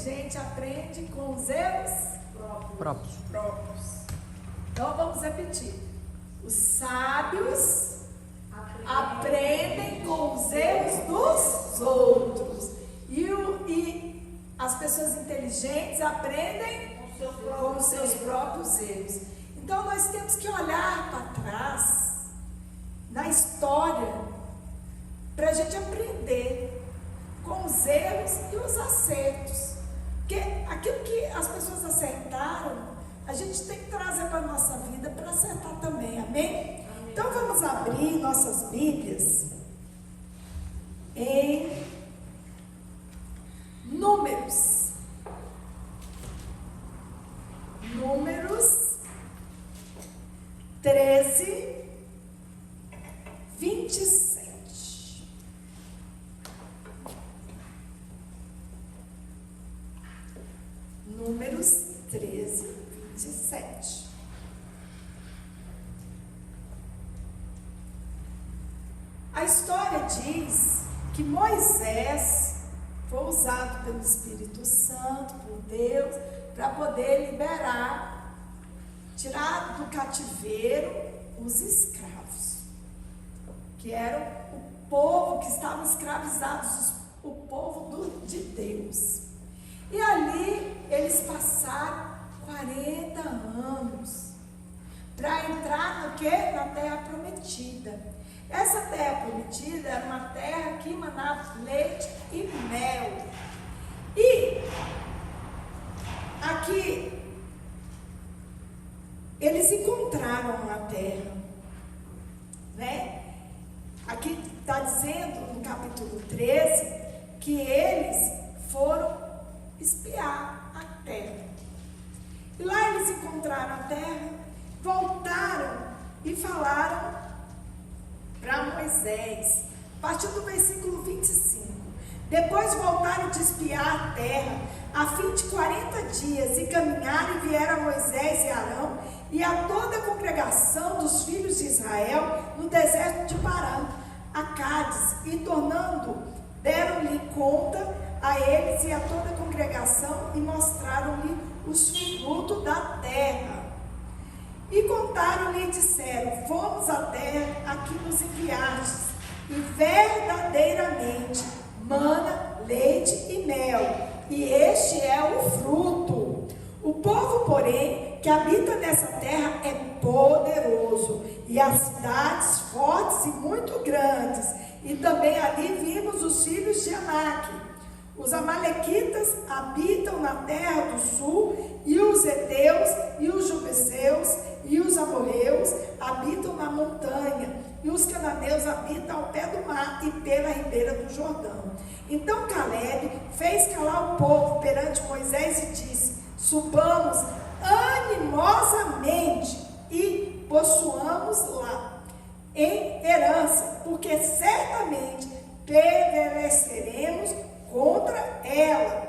inteligente aprende com os erros próprios. Então vamos repetir. Os sábios aprendem com os erros dos outros. E as pessoas inteligentes aprendem com os seus próprios erros. Então nós temos que olhar para trás na história para a gente aprender com os erros e os acertos. Porque aquilo que as pessoas acertaram, a gente tem que trazer para a nossa vida para acertar também, amém? Então vamos abrir nossas Bíblias em Números 13, 27. Números 13, 27. A história diz que Moisés foi usado pelo Espírito Santo, por Deus, para poder liberar, tirar do cativeiro os escravos, que eram o povo que estava escravizados, o povo de Deus. E ali eles passaram 40 anos para entrar no quê? Na terra prometida. Essa terra prometida era uma terra que emanava leite e mel. E aqui eles encontraram a terra, né? Aqui está dizendo no capítulo 13 que eles foram espiar a terra. E lá eles encontraram a terra, voltaram e falaram para Moisés, a partir do versículo 25. Depois voltaram de espiar a terra, a fim de 40 dias, e caminharam e vieram a Moisés e Arão e a toda a congregação dos filhos de Israel no deserto de Parã, a Cádiz, e tornando, deram-lhe conta a eles e a toda a congregação e mostraram-lhe os frutos da terra. E contaram-lhe e disseram: fomos à terra a que nos enviastes, e verdadeiramente mana leite e mel, e este é o fruto. O povo, porém, que habita nessa terra é poderoso, e as cidades fortes e muito grandes. E também ali vimos os filhos de Anak. Os amalequitas habitam na terra do sul, e os heteus, e os jubeseus, e os amorreus habitam na montanha, e os cananeus habitam ao pé do mar e pela ribeira do Jordão. Então Caleb fez calar o povo perante Moisés e disse: subamos animosamente e possuamos lá em herança, porque certamente prevaleceremos contra ela.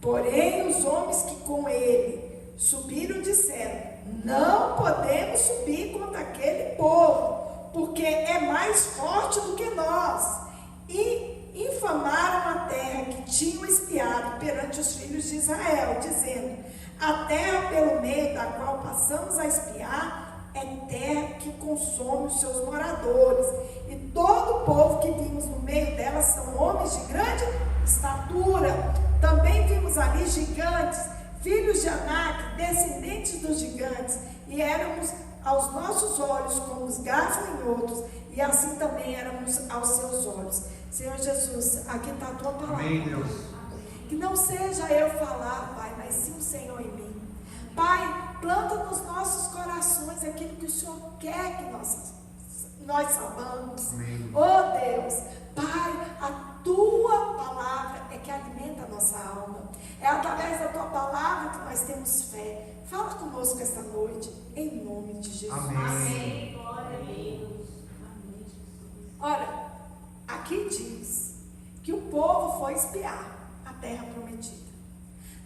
Porém os homens que com ele subiram disseram: não podemos subir contra aquele povo, porque é mais forte do que nós. E infamaram a terra que tinham espiado perante os filhos de Israel, dizendo: a terra pelo meio da qual passamos a espiar é terra que consome os seus moradores, e todo o povo que vimos no meio dela são homens de grande estatura. Também vimos ali gigantes, filhos de Anak, descendentes dos gigantes, e éramos aos nossos olhos como os gafanhotos, e assim também éramos aos seus olhos. Senhor Jesus, aqui está a tua palavra. Amém, Deus. Que não seja eu falar, Pai, mas sim o Senhor em mim. Pai, planta nos nossos corações aquilo que o Senhor quer que nós saibamos. Amém. Oh Deus, Pai, a tua palavra é que alimenta a nossa alma. É através da tua palavra que nós temos fé. Fala conosco esta noite, em nome de Jesus. Amém. Amém. Glória a Deus. Amém. Ora, aqui diz que o povo foi espiar a terra prometida.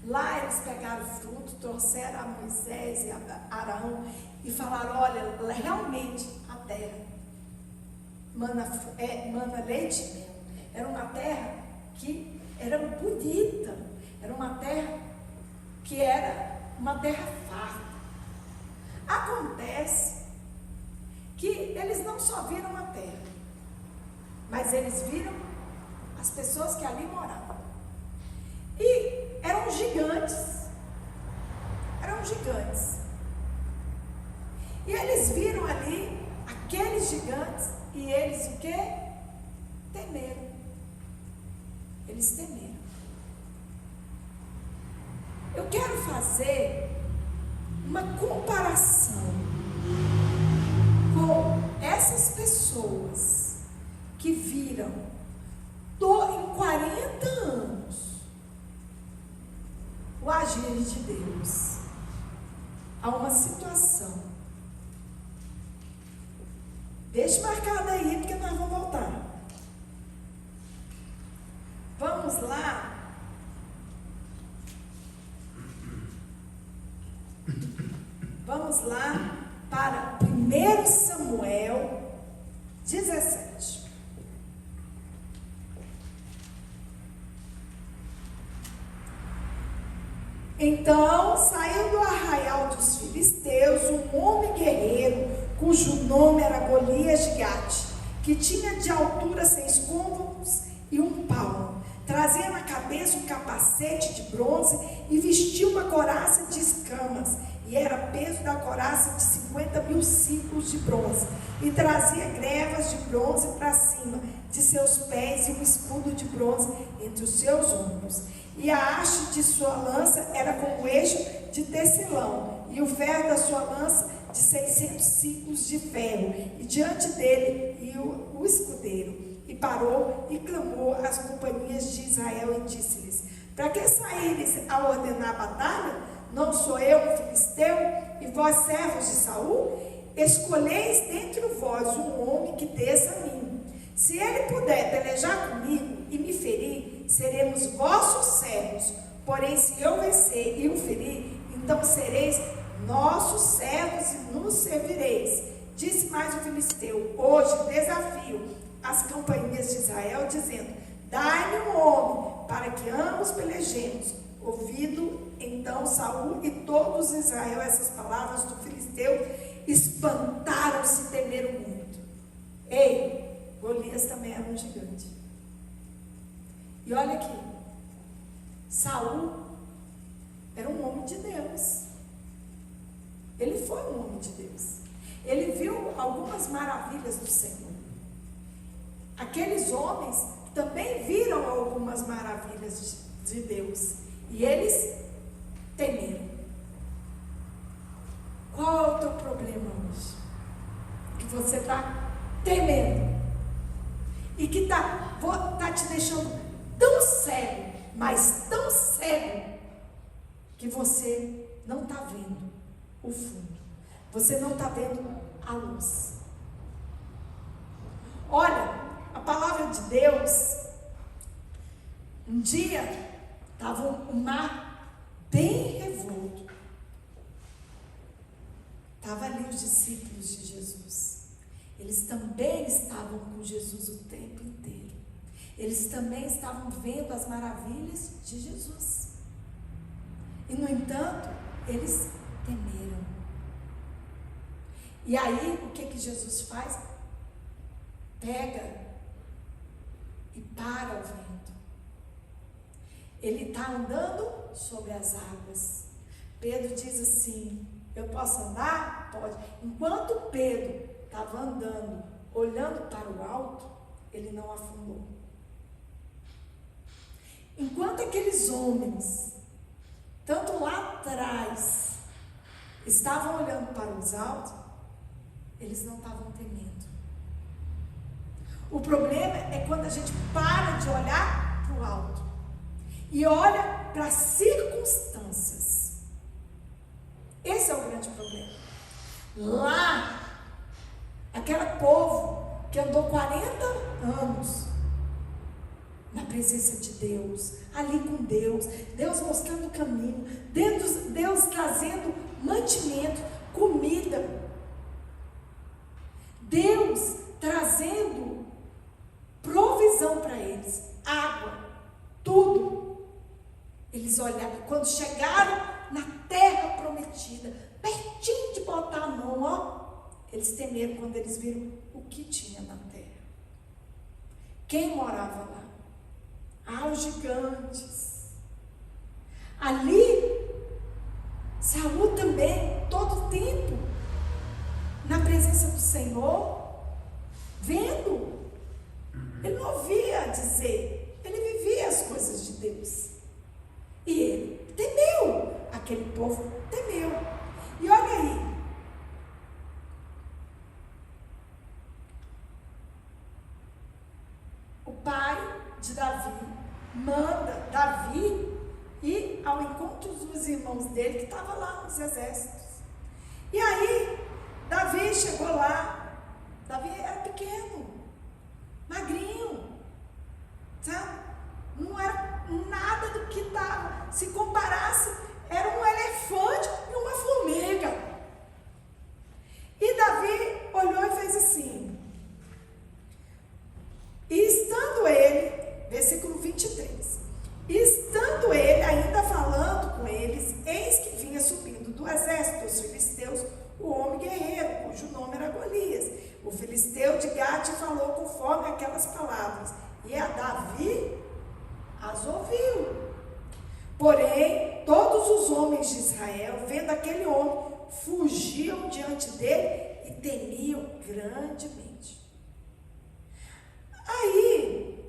Lá eles pegaram o fruto, trouxeram a Moisés e a Arão e falaram: olha, realmente a terra mana leite e mel. Era uma terra que era bonita, era uma uma terra farta. Acontece que eles não só viram a terra, mas eles viram as pessoas que ali moravam. E eram gigantes. Eram gigantes. E eles viram ali aqueles gigantes e eles o quê? Temeram. Eles temeram. Eu quero fazer uma comparação com essas pessoas que viram em 40 anos o agir de Deus a uma situação. Deixa marcado aí, porque nós vamos voltar. Vamos lá. Vamos lá para 1 Samuel 17. Então saiu do arraial dos filisteus um homem guerreiro, cujo nome era Golias de Gate, que tinha de altura 6 côvados e 1 palmo. Trazia na cabeça um capacete de bronze e vestia uma couraça de escamas, e era peso da couraça de 50.000 ciclos de bronze, e trazia grevas de bronze para cima de seus pés e um escudo de bronze entre os seus ombros. E a haste de sua lança era com o eixo de tecelão, e o ferro da sua lança de 600 ciclos de ferro, e diante dele ia o escudeiro. E parou e clamou às companhias de Israel e disse-lhes: para que saíres a ordenar a batalha? Não sou eu um filisteu, e vós servos de Saul? Escolheis dentre vós um homem que desça a mim. Se ele puder pelejar comigo e me ferir, seremos vossos servos. Porém, se eu vencer e o ferir, então sereis nossos servos e nos servireis. Disse mais o filisteu: hoje desafio as companhias de Israel, dizendo: dai-me um homem, para que ambos pelejemos. Ouvido então Saul e todos Israel essas palavras do filisteu, espantaram-se e temeram muito. Ei, Golias também era um gigante. E olha aqui, Saul era um homem de Deus. Ele foi um homem de Deus. Ele viu algumas maravilhas do Senhor. Aqueles homens também viram algumas maravilhas de Deus. E eles temeram. Qual é o teu problema hoje? Que você está temendo. E que está te deixando tão cego, mas tão cego, que você não está vendo o fundo. Você não está vendo a luz. Olha, a palavra de Deus, um dia estava um mar bem revolto. Estavam ali os discípulos de Jesus. Eles também estavam com Jesus o tempo inteiro. Eles também estavam vendo as maravilhas de Jesus. E, no entanto, eles temeram. E aí, o que Jesus faz? Pega e para o vento. Ele está andando sobre as águas. Pedro diz assim: eu posso andar? Pode. Enquanto Pedro estava andando, olhando para o alto, ele não afundou. Enquanto aqueles homens, tanto lá atrás, estavam olhando para os altos, eles não estavam temendo. O problema é quando a gente para de olhar para o alto e olha para as circunstâncias. Esse é o grande problema. Lá, aquele povo que andou 40 anos na presença de Deus, ali com Deus, Deus mostrando o caminho, Deus trazendo mantimento, comida, Deus trazendo provisão para eles, água, tudo. Eles olharam, quando chegaram na terra prometida, pertinho de botar a mão, ó. Eles temeram quando eles viram o que tinha na terra. Quem morava lá? Os gigantes. Ali, Saul também, todo o tempo, na presença do Senhor, vendo. Ele não ouvia dizer, ele vivia as coisas de Deus. E ele temeu, aquele povo temeu. E olha aí, o pai de Davi manda Davi ir ao encontro dos irmãos dele que estavam lá nos exércitos. E aí, Davi chegou lá. Davi era pequeno, magrinho, sabe? Não era nada do que estava. Se comparasse, era um elefante e uma formiga. E Davi olhou e fez assim. E estando ele, versículo 23, estando ele ainda falando com eles, eis que vinha subindo do exército dos filisteus o homem guerreiro, cujo nome era Golias. O filisteu de Gate falou conforme aquelas palavras, e a Davi as ouviu. Porém, todos os homens de Israel, vendo aquele homem, fugiam diante dele e temiam grandemente. Aí,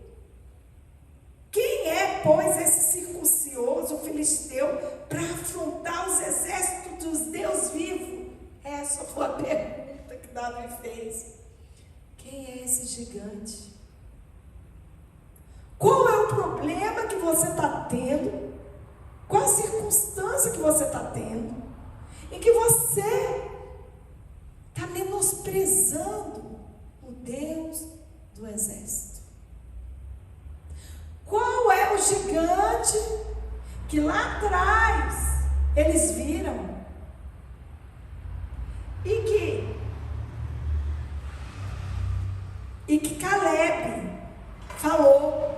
quem é, pois, esse circuncioso filisteu para afrontar os exércitos dos Deus vivos? Essa foi a pergunta que Davi fez. Quem é esse gigante? Qual é o problema que você está tendo? Qual a circunstância que você está tendo? Em que você está menosprezando o Deus do exército? Qual é o gigante que lá atrás eles viram e que Caleb falou,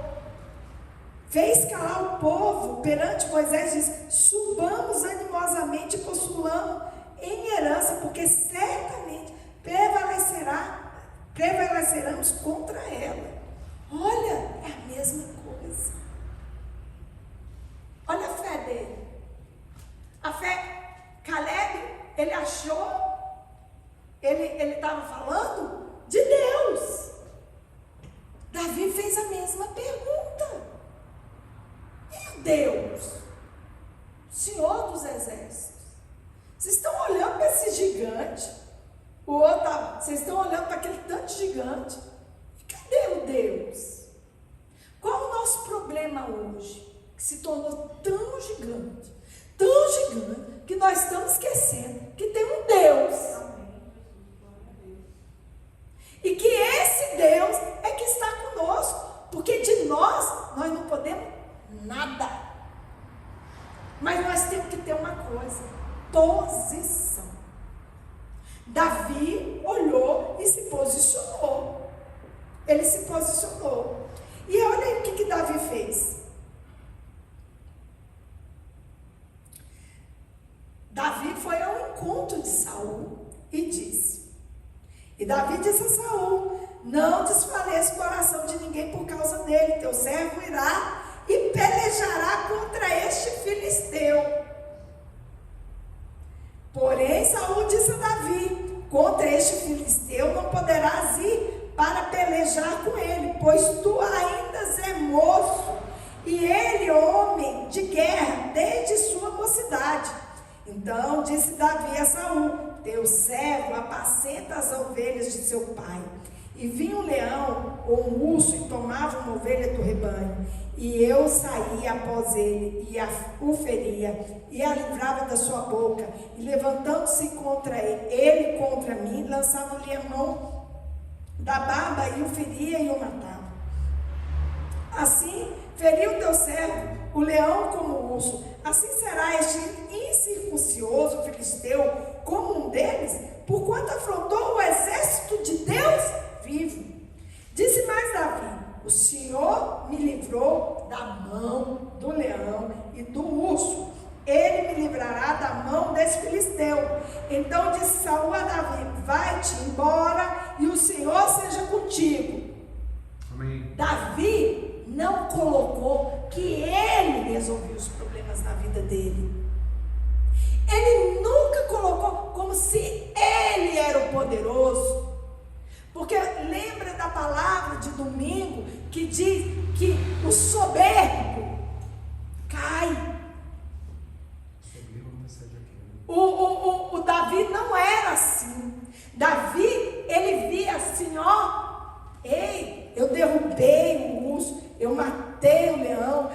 fez calar o povo perante Moisés, diz: subamos animosamente e possuamos em herança, porque certamente prevaleceremos contra ela. Olha, é a mesma coisa. Olha a fé dele. A fé, Caleb, ele achou, ele estava falando de Deus. Davi fez a mesma pergunta. E Deus, Senhor dos exércitos, vocês estão olhando para esse gigante, o outro, vocês estão olhando para aquele tanto gigante, e cadê o Deus? Qual o nosso problema hoje? Que se tornou tão gigante, que nós estamos esquecendo que tem um Deus. E que esse Deus é que está conosco, porque de nós não podemos nada. Mas nós temos que ter uma coisa: posição. Davi olhou e se posicionou. Ele se posicionou. E olha aí o que Davi fez. Davi foi ao encontro de Saul e disse. E Davi disse a Saul: não desfaleça o coração de ninguém por causa dele. Teu servo irá e pelejará contra este filisteu. Porém, Saul disse a Davi: contra este filisteu não poderás ir para pelejar com ele, pois tu ainda és moço, e ele homem de guerra desde sua mocidade. Então disse Davi a Saul: teu servo apacenta as ovelhas de seu pai. E vinha um leão ou um urso e tomava uma ovelha do rebanho. E eu saía após ele e o feria e a livrava da sua boca. E levantando-se contra ele contra mim, lançava-lhe a mão da barba e o feria e o matava. Assim feriu teu servo, o leão como o urso. Assim será este incircuncioso filisteu como um deles, porquanto afrontou o exército de Deus vivo. Disse mais Davi: o Senhor me livrou da mão do leão e do urso, ele me livrará desse filisteu. Então disse Saul a Davi: vai-te embora e o Senhor seja contigo. Amém. Davi não colocou que ele resolvia os problemas na vida dele. Ele nunca colocou como se ele era o poderoso. Porque lembra da palavra de domingo que diz que o soberbo cai. O Davi não era assim. Davi, ele via assim, ei, eu derrubei o urso, eu matei o leão,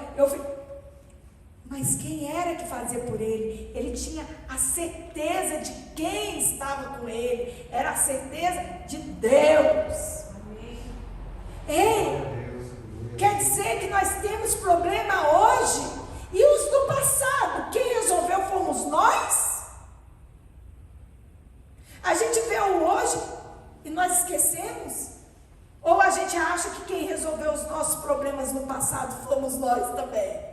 mas quem era que fazia por ele? Ele tinha a certeza de quem estava com ele, era a certeza de Deus. Amém. Ei, quer dizer que nós temos problema hoje e os do passado, quem resolveu fomos nós? A gente vê o hoje e nós esquecemos? Ou a gente acha que quem resolveu os nossos problemas no passado fomos nós também?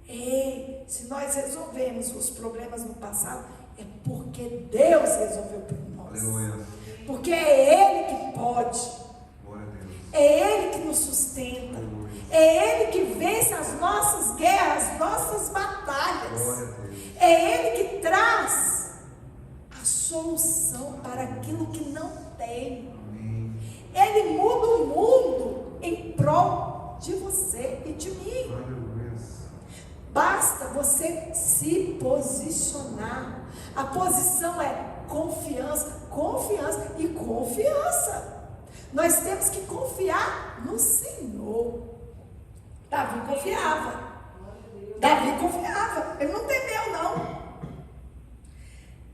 Ei, se nós resolvemos os problemas no passado, é porque Deus resolveu por nós. Aleluia. Porque é Ele que pode. Glória a Deus. É Ele que nos sustenta. Aleluia. É Ele que vence as nossas guerras, as nossas batalhas. Glória a Deus. É Ele que traz a solução para aquilo que não tem. Amém. Ele muda o mundo em prol de você e de mim. Aleluia. Basta você se posicionar. A posição é confiança, confiança e confiança. Nós temos que confiar no Senhor. Davi confiava. Ele não temeu, não.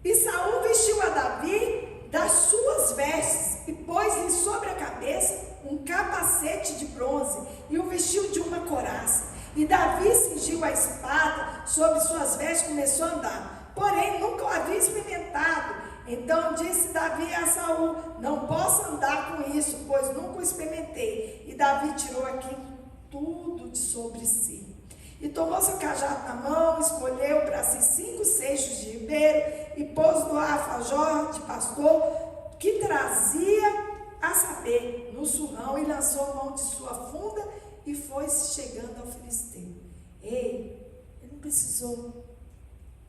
E Saul vestiu a Davi das suas vestes e pôs-lhe sobre a cabeça um capacete de bronze e o vestiu de uma couraça. E Davi cingiu a espada sobre suas vestes e começou a andar. Porém, nunca o havia experimentado. Então disse Davi a Saul: não posso andar com isso, pois nunca o experimentei. E Davi tirou aqui tudo de sobre si. E tomou seu cajado na mão, escolheu para si 5 seixos de ribeiro e pôs no alfajor de pastor que trazia, a saber, no surrão, e lançou a mão de sua funda e foi chegando ao filisteu. Ele não precisou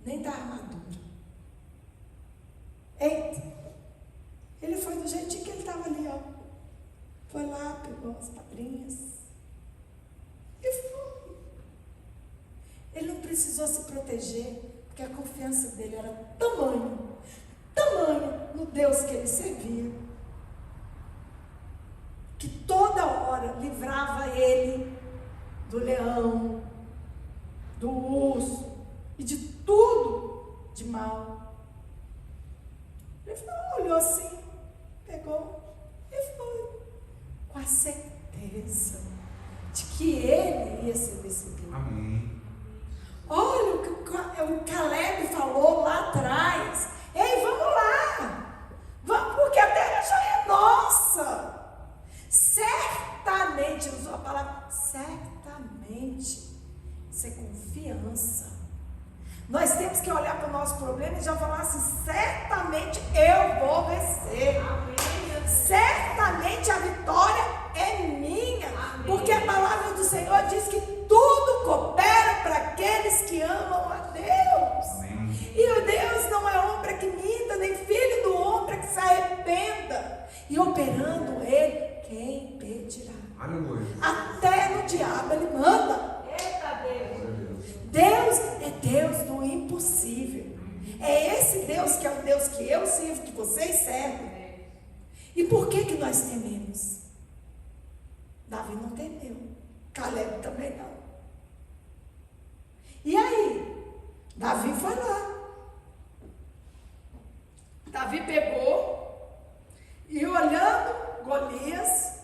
nem da armadura. Eita, ele foi do jeitinho que ele estava ali, Foi lá, pegou as pedrinhas e foi. Ele não precisou se proteger, porque a confiança dele era tamanho no Deus que ele servia, que toda hora livrava ele do leão, do urso e de tudo de mal. Ele olhou assim, pegou e foi, com a certeza de que ele ia ser vencedor. Amém. Olha o que o Caleb falou lá atrás. Ei, vamos lá, vamos, porque a terra já é nossa. Certamente, ele usou a palavra certamente. Isso é confiança. Nós temos que olhar para o nosso problema e já falar assim: certamente eu vou vencer. Amém. Certamente a vitória é minha. Amém. Porque a palavra do Senhor diz que tudo coopera para aqueles que amam a Deus. Amém. E o Deus não é homem para que minta, nem filho do homem para que se arrependa. E operando Ele, quem impedirá? Aleluia. Até no diabo Ele manda. Eita Deus. Deus é Deus do impossível. É esse Deus que é o Deus que eu sirvo, que vocês servem. E por que nós tememos? Davi não temeu. Caleb também não. E aí? Davi foi lá. Davi pegou e, olhando Golias,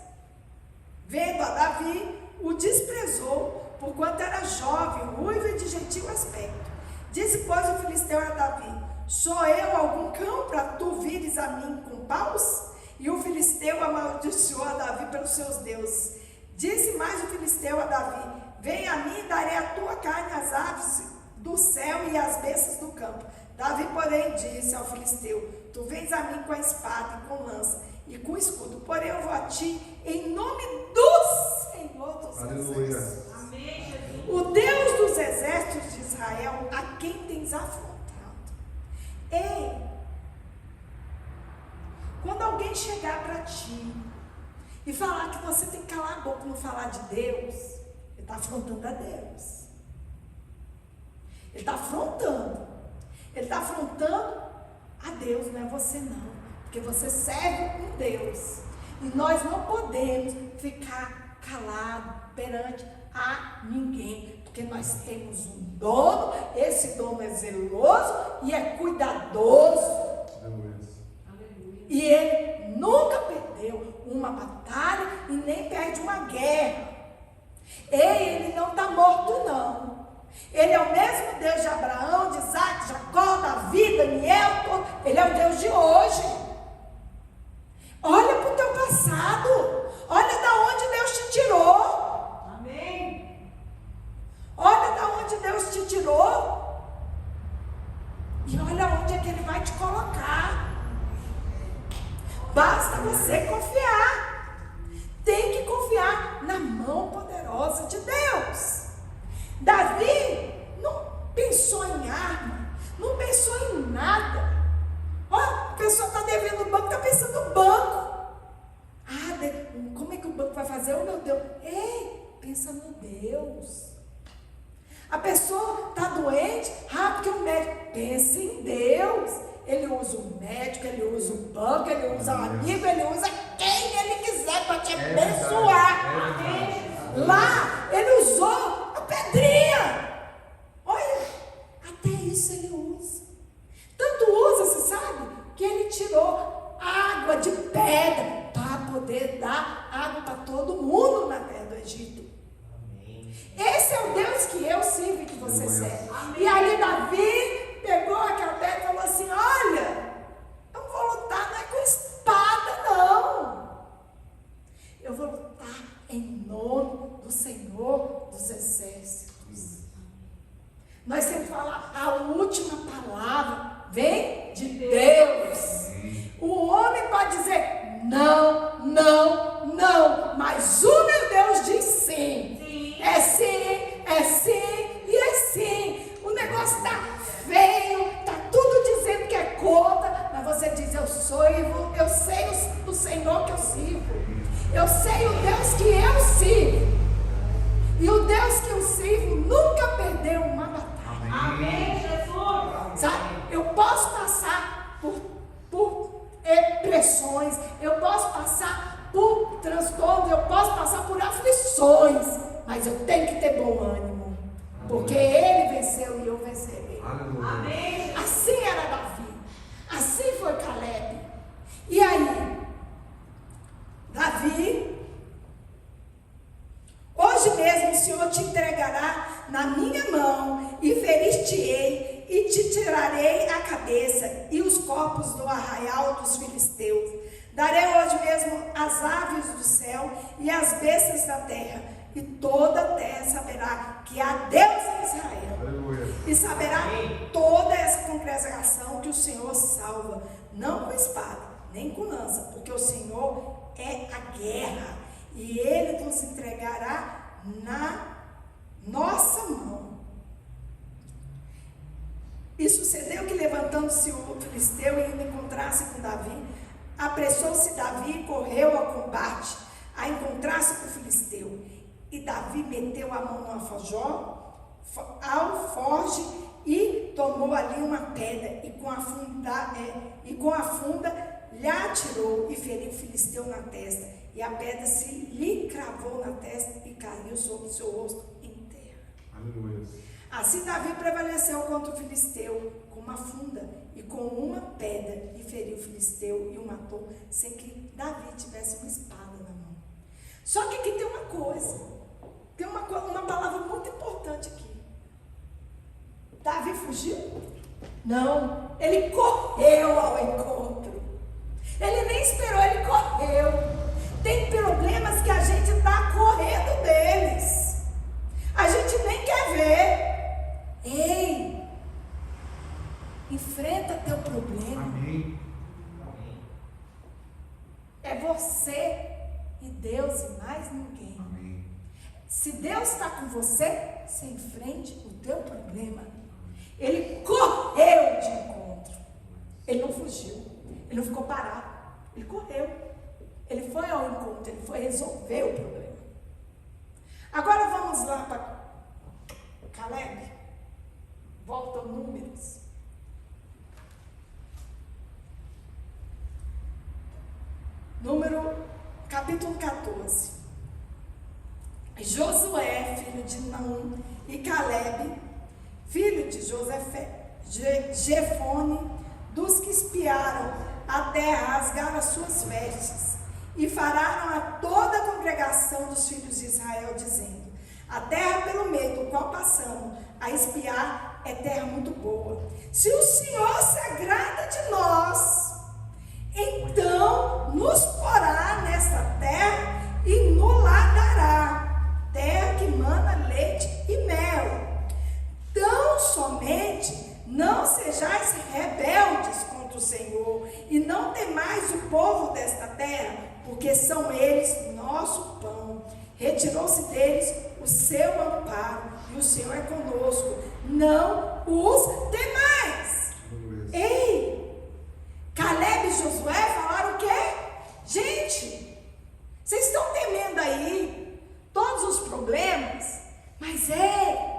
vendo a Davi, o desprezou, porquanto era jovem, ruivo e de gentil aspecto. Disse, pois, o filisteu a Davi: sou eu algum cão para tu vires a mim com paus? E o filisteu amaldiçoou a Davi pelos seus deuses. Disse mais o filisteu a Davi: vem a mim e darei a tua carne às aves do céu e as bestas do campo. Davi, porém, disse ao filisteu: tu vens a mim com a espada e com lança e com escudo, porém eu vou a ti em nome do Senhor dos Aleluia. exércitos, Amém, Jesus. o Deus dos exércitos de Israel, a quem tens afrontado. Ei, quando alguém chegar para ti e falar que você tem que calar a boca e não falar de Deus, ele está afrontando a Deus. Ele está afrontando. Ele está afrontando a Deus, não é você não. Porque você serve um Deus. E nós não podemos ficar calados perante a ninguém. Porque nós temos um dono, esse dono é zeloso e é cuidadoso. Aleluia. E ele nunca perdeu uma batalha e nem perde uma guerra. Ele não está morto não. Ele é o mesmo Deus de Abraão, de Isaac, Jacó, Davi, Daniel, ele é o Deus de hoje. Olha para o teu passado, olha da onde Deus te tirou. Amém. Olha da onde Deus te tirou. E olha onde é que Ele vai te colocar. Basta você confiar. Tem que confiar na mão poderosa de Deus. Davi não pensou em arma, não pensou em nada. Ó, a pessoa está devendo o banco, está pensando no banco. Como é que o banco vai fazer? Oh meu Deus, ei, pensa no Deus. A pessoa está doente, porque o médico, pensa em Deus. Ele usa o médico, ele usa o banco, ele usa o amigo, ele usa quem ele quiser para te abençoar. Lá, ele usou a pedrinha. Olha, até isso ele usa. Tanto usa, você sabe, que ele tirou água de pedra para poder dar água para todo mundo na terra do Egito. Esse é o Deus que eu sirvo e que você serve. E aí Davi pegou aquela pedra e falou assim: olha, eu não vou lutar, não é com espada não. Eu vou lutar em nome do Senhor dos exércitos. Nós sempre falamos, a última palavra vem de Deus. O homem pode dizer não, não, não, mas o meu Deus diz sim. É sim, é sim e é sim. O negócio está feio, está tudo dizendo que é contra, mas você diz: eu sei o Senhor que eu sirvo, eu sei o Deus que eu sirvo, e o Deus que eu sirvo nunca perdeu uma batalha. Amém, Jesus. Sabe? Eu posso passar por pressões, eu posso passar por transtornos, eu posso passar por aflições, mas eu tenho que ter bom ânimo, porque ele venceu e eu vencerei. Amém. Assim era Davi, assim foi Caleb. E aí, Davi, hoje mesmo o Senhor te entregará na minha mão e ferir-te-ei e te tirarei a cabeça e os corpos do arraial dos filisteus. Darei hoje mesmo as aves do céu e as bestas da terra, e toda a terra saberá que há Deus em Israel. Aleluia. E saberá toda essa congregação que o Senhor salva, não com espada, nem com lança, porque o Senhor é a guerra, e Ele nos entregará na nossa mão. E sucedeu que, levantando-se o filisteu e indo encontrar-se com Davi, apressou-se Davi e correu ao combate, a encontrar-se com o filisteu. E Davi meteu a mão no alforje e tomou ali uma pedra, e com a funda lhe atirou e feriu o filisteu na testa, e a pedra se lhe cravou na testa e caiu sobre o seu rosto em terra. Aleluia. Assim Davi prevaleceu contra o filisteu com uma funda e com uma pedra, e feriu o filisteu e o matou, sem que Davi tivesse uma espada na mão. Só que aqui tem uma coisa, tem uma palavra muito importante aqui. Davi fugiu? Não, ele correu ao encontro. Ele nem esperou, ele correu. Tem problemas que a gente está correndo deles, a gente nem quer ver. Ei, Enfrenta teu problema. Amém. É você e Deus e mais ninguém. Amém. Se Deus está com você, você enfrente o teu problema. Ele correu de encontro. Ele não fugiu. Ele não ficou parado. Ele correu. Ele foi ao encontro. Ele foi resolver o problema. Agora vamos lá para Caleb. Volta aos Números. Capítulo 14. Josué, filho de Nun, e Caleb, filho de Jefone, dos que espiaram a terra, rasgaram as suas vestes e falaram a toda a congregação dos filhos de Israel, dizendo: a terra pelo meio do qual passamos a espiar é terra muito boa. Se o Senhor se agrada de nós, então nos porá nesta terra e nos lá dará, terra que mana leite e mel. Tão somente não sejais rebeldes contra o Senhor, e não temais o povo desta terra, porque são eles nosso pão. Retirou-se deles o seu amparo, e o Senhor é conosco. Não os temais. Ei! Caleb e Josué falaram o quê? Gente, vocês estão temendo aí todos os problemas, mas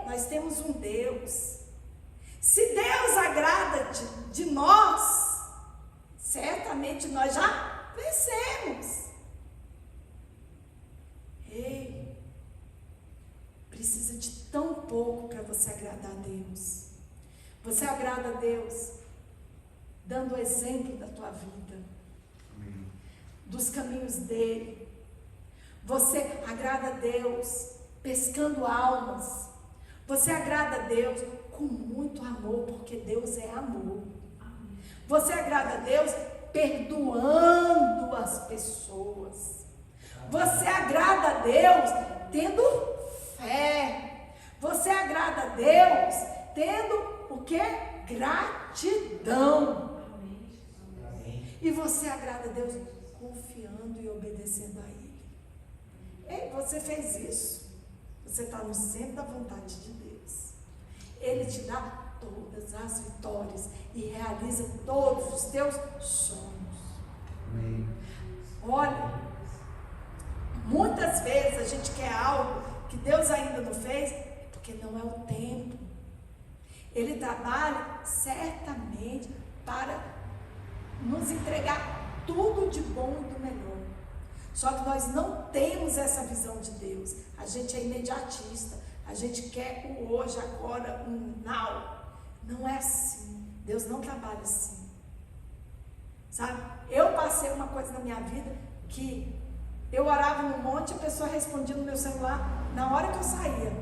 nós temos um Deus. Se Deus agrada de nós, certamente nós já vencemos. Ei, precisa de tão pouco para você agradar a Deus. Você agrada a Deus dando o exemplo da tua vida, Amém. dos caminhos dele. Você agrada a Deus pescando almas. Você agrada a Deus com muito amor, porque Deus é amor. Você agrada a Deus perdoando as pessoas. Você agrada a Deus tendo fé. Você agrada a Deus tendo o que? Gratidão. E você agrada a Deus confiando e obedecendo a Ele. Ei, você fez isso. Você está no centro da vontade de Deus. Ele te dá todas as vitórias e realiza todos os teus sonhos. Amém. Olha, muitas vezes a gente quer algo que Deus ainda não fez, porque não é o tempo. Ele trabalha certamente para nos entregar tudo de bom e do melhor. Só que nós não temos essa visão de Deus. A gente é imediatista. A gente quer o hoje, agora, um now. Não é assim. Deus não trabalha assim. Sabe? Eu passei uma coisa na minha vida que eu orava no monte e a pessoa respondia no meu celular na hora que eu saía.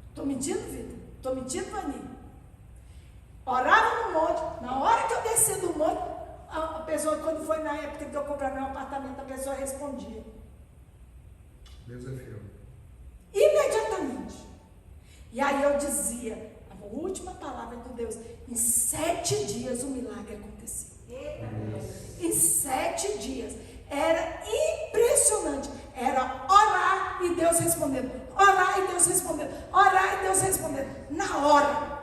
Estou mentindo, Vitor? Estou mentindo, Vani? Orava no monte, na hora que eu desci do monte, a pessoa, quando foi na época que eu comprei meu apartamento, a pessoa respondia. Deus é fiel. Imediatamente. E aí eu dizia, a última palavra de Deus, em 7 dias o milagre aconteceu. Em 7 dias. Era impressionante. Era orar e Deus respondendo. Orar e Deus respondendo. Orar e Deus respondendo. Na hora.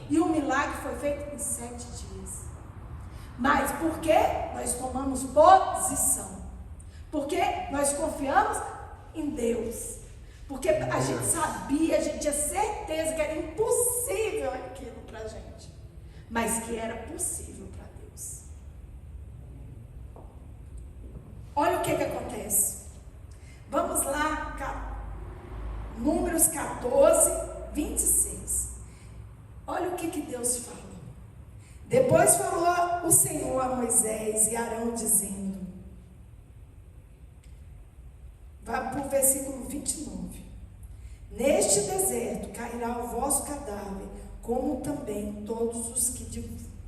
E o milagre foi feito em 7 dias. Mas por quê? Nós tomamos posição. Porque nós confiamos em Deus. Porque a gente sabia, a gente tinha certeza que era impossível aquilo para a gente. Mas que era possível para Deus. Olha o que acontece. Vamos lá, Números 14, 26. Olha o que Deus fala. Depois falou o Senhor a Moisés e Arão, dizendo, vai para o versículo 29. Neste deserto cairá o vosso cadáver, como também todos os que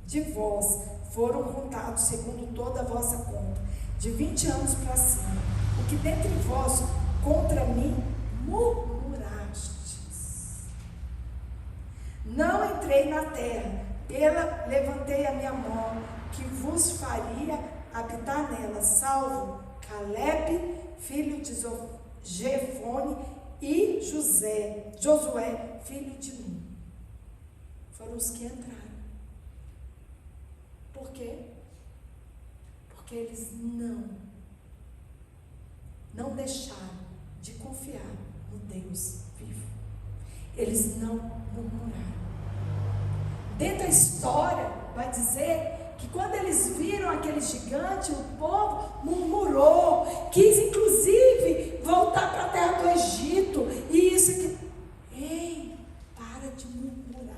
de vós foram contados segundo toda a vossa conta, de 20 anos para cima, o que dentre vós contra mim murmurastes. Não entrei na terra, levantei a minha mão, que vos faria habitar nela, salvo Caleb, filho de Jefone, e Josué, filho de Nun. Foram os que entraram. Por quê? Porque eles não deixaram de confiar no Deus vivo. Eles não murmuraram. Dentro da história, vai dizer que quando eles viram aquele gigante, o povo murmurou, quis inclusive voltar para a terra do Egito. E isso aqui. Ei, para de murmurar.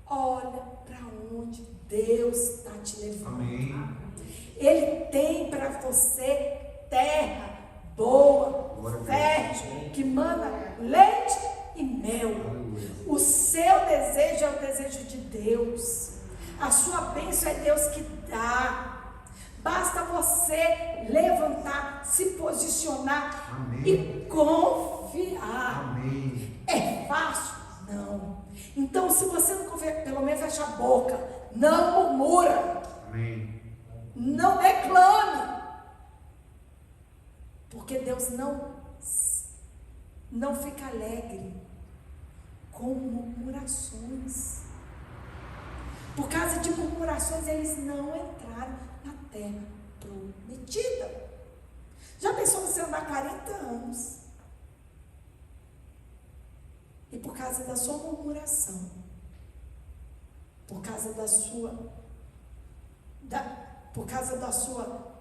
Olha para onde Deus está te levando. Amém. Ele tem para você terra boa, Glória a fértil, que mana leite e mel. Aleluia. O seu desejo é o desejo de Deus. A sua bênção é Deus que dá. Basta você levantar, se posicionar. Amém. E confiar. Amém. É fácil? Não. Então, se você não confiar, pelo menos fecha a boca. Não murmura. Amém. Não reclame. Porque Deus não fica alegre com murmurações. Por causa de murmurações, eles não entraram na terra prometida. Já pensou você andar 40 anos e por causa da sua murmuração, por causa da sua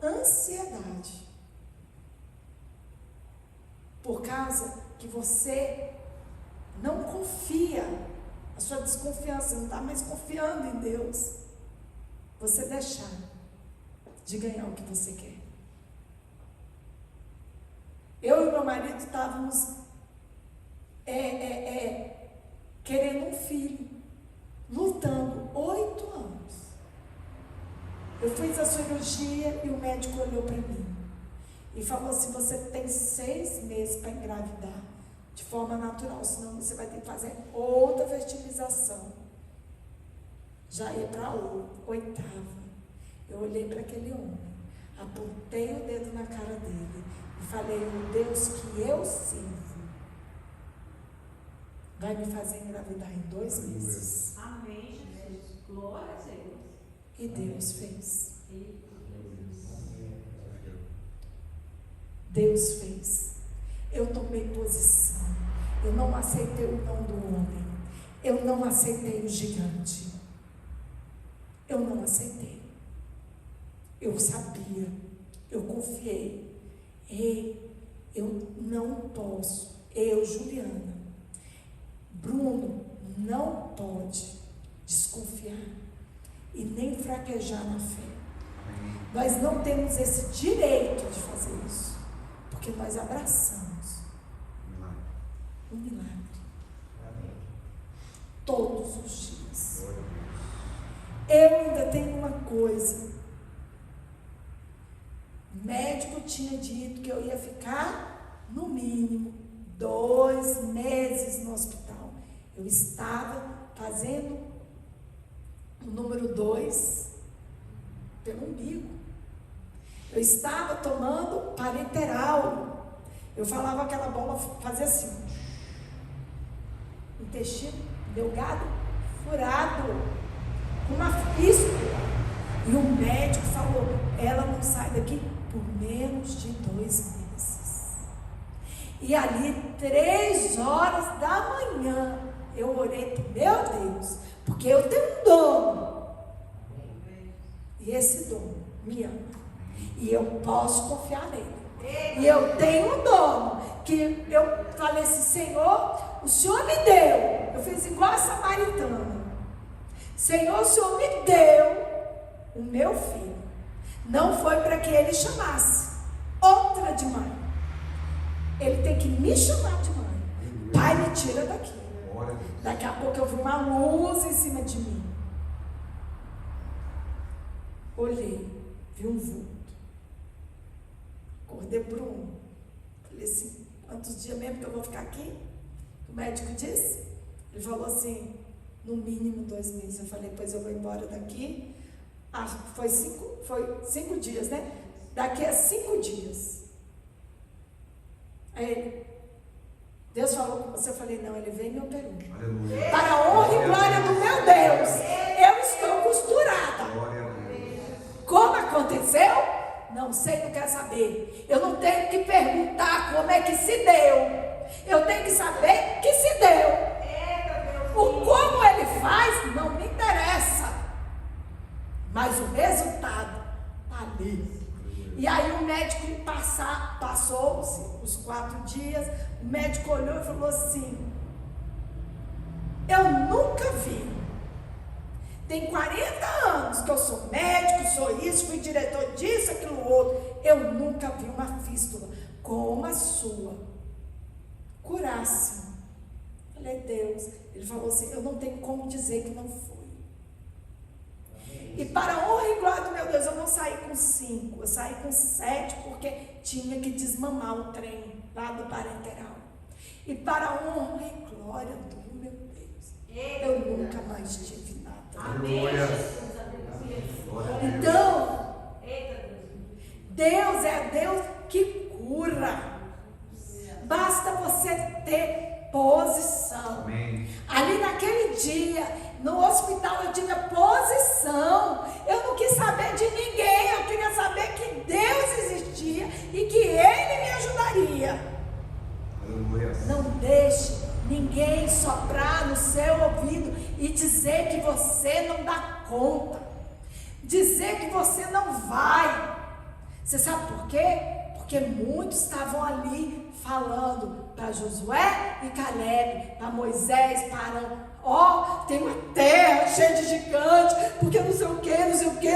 ansiedade, por causa que você não confia, a sua desconfiança, não está mais confiando em Deus, você deixar de ganhar o que você quer. Eu e meu marido estávamos querendo um filho, lutando 8 anos. Eu fiz a cirurgia e o médico olhou para mim e falou assim: você tem 6 meses para engravidar de forma natural, senão você vai ter que fazer outra fertilização. Já ia para a 8ª. Eu olhei para aquele homem, apontei o dedo na cara dele e falei: o Deus que eu sirvo vai me fazer engravidar em 2 meses. Amém, Jesus. Glória a Deus. E Deus fez. Deus fez. Eu tomei posição. Eu não aceitei o não do homem. Eu não aceitei o gigante. Eu não aceitei. Eu sabia. Eu confiei. Eu não posso. Eu, Juliana. Bruno não pode desconfiar e nem fraquejar na fé. Nós não temos esse direito de fazer isso, porque nós abraçamos um milagre todos os dias. Eu ainda tenho uma coisa: o médico tinha dito que eu ia ficar no mínimo 2 meses no hospital. Eu estava fazendo o número 2 pelo umbigo. Eu estava tomando parenteral. Eu falava aquela bola, fazia assim. Intestino delgado, furado, com uma fístula. E o médico falou: ela não sai daqui por menos de 2 meses. E ali, 3 horas da manhã, eu orei para meu Deus, porque eu tenho um dono. E esse dono me ama. E eu posso confiar nele. E eu tenho um dono que eu falei assim: Senhor, o Senhor me deu. Eu fiz igual a samaritana. Senhor, o Senhor me deu o meu filho. Não foi para que ele chamasse outra de mãe. Ele tem que me chamar de mãe. Pai, me tira daqui. Daqui a pouco eu vi uma luz em cima de mim. Olhei, vi um vulto. Acordei Bruno. Falei assim: quantos dias mesmo que eu vou ficar aqui? O médico disse. Ele falou assim: No mínimo 2 meses. Eu falei, pois eu vou embora daqui. Foi 5 dias, né? Daqui a 5 dias. Aí ele, Deus falou com você, eu falei, não, ele veio e me operou. Aleluia. Para a honra e glória do meu Deus, eu estou costurada. Glória a Deus. Como aconteceu? Não sei, não quero saber. Eu não tenho que perguntar como é que se deu. Eu tenho que saber que se deu. O como ele faz não me interessa. Mas o resultado está ali. E aí o médico passou-se os 4 dias. O médico olhou e falou assim: eu nunca vi. Tem 40 anos que eu sou médico, sou isso, fui diretor disso, aquilo outro. Eu nunca vi uma fístula como a sua curasse. Falei, Deus. Ele falou assim, eu não tenho como dizer que não foi. E para a honra e glória do meu Deus, eu não saí com 5, eu saí com 7, porque tinha que desmamar o trem lá do parenteral. E para a honra e glória do meu Deus, eu nunca mais tive nada. Aleluia. Então, Deus é Deus que cura. Basta você ter posição. Amém. Ali naquele dia, no hospital, eu tive a posição. Eu não quis saber de ninguém. Eu queria saber que Deus existia e que Ele me ajudaria. Aleluia. Não deixe ninguém soprar no seu ouvido e dizer que você não dá conta. Dizer que você não vai. Você sabe por quê? Porque muitos estavam ali falando para Josué e Caleb, para Moisés, para Arão: ó, tem uma terra cheia de gigantes, porque não sei o que, não sei o que,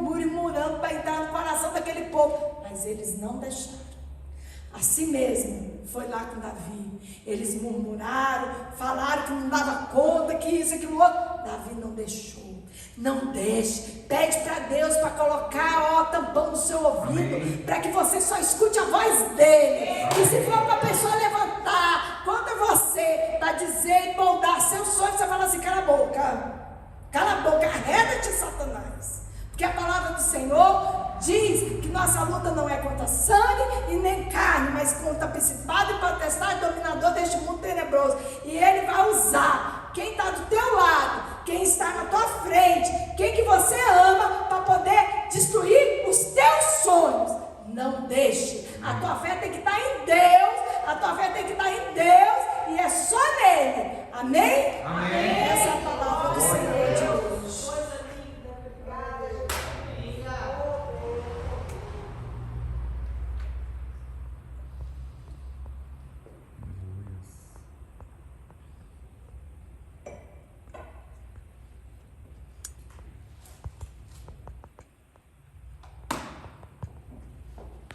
murmurando para entrar no coração daquele povo. Mas eles não deixaram. Assim mesmo, foi lá com Davi. Eles murmuraram, falaram que não dava conta, que isso, aquilo outro. Davi não deixou. Não deixe. Pede para Deus para colocar tampão no seu ouvido, para que você só escute a voz dele. E se for para a pessoa levantar contra você, para dizer e moldar seus sonhos, você fala assim: cala a boca. Cala a boca, arreda-te, Satanás. Porque a palavra do Senhor diz que nossa luta não é contra sangue e nem carne, mas contra principado e potestade, dominador deste mundo tenebroso. E ele vai usar quem está do teu lado, quem está na tua frente, quem que você ama, para poder destruir os teus sonhos. Não deixe. A tua fé tem que estar em Deus. A tua fé tem que estar em Deus. E é só nele. Amém? Amém.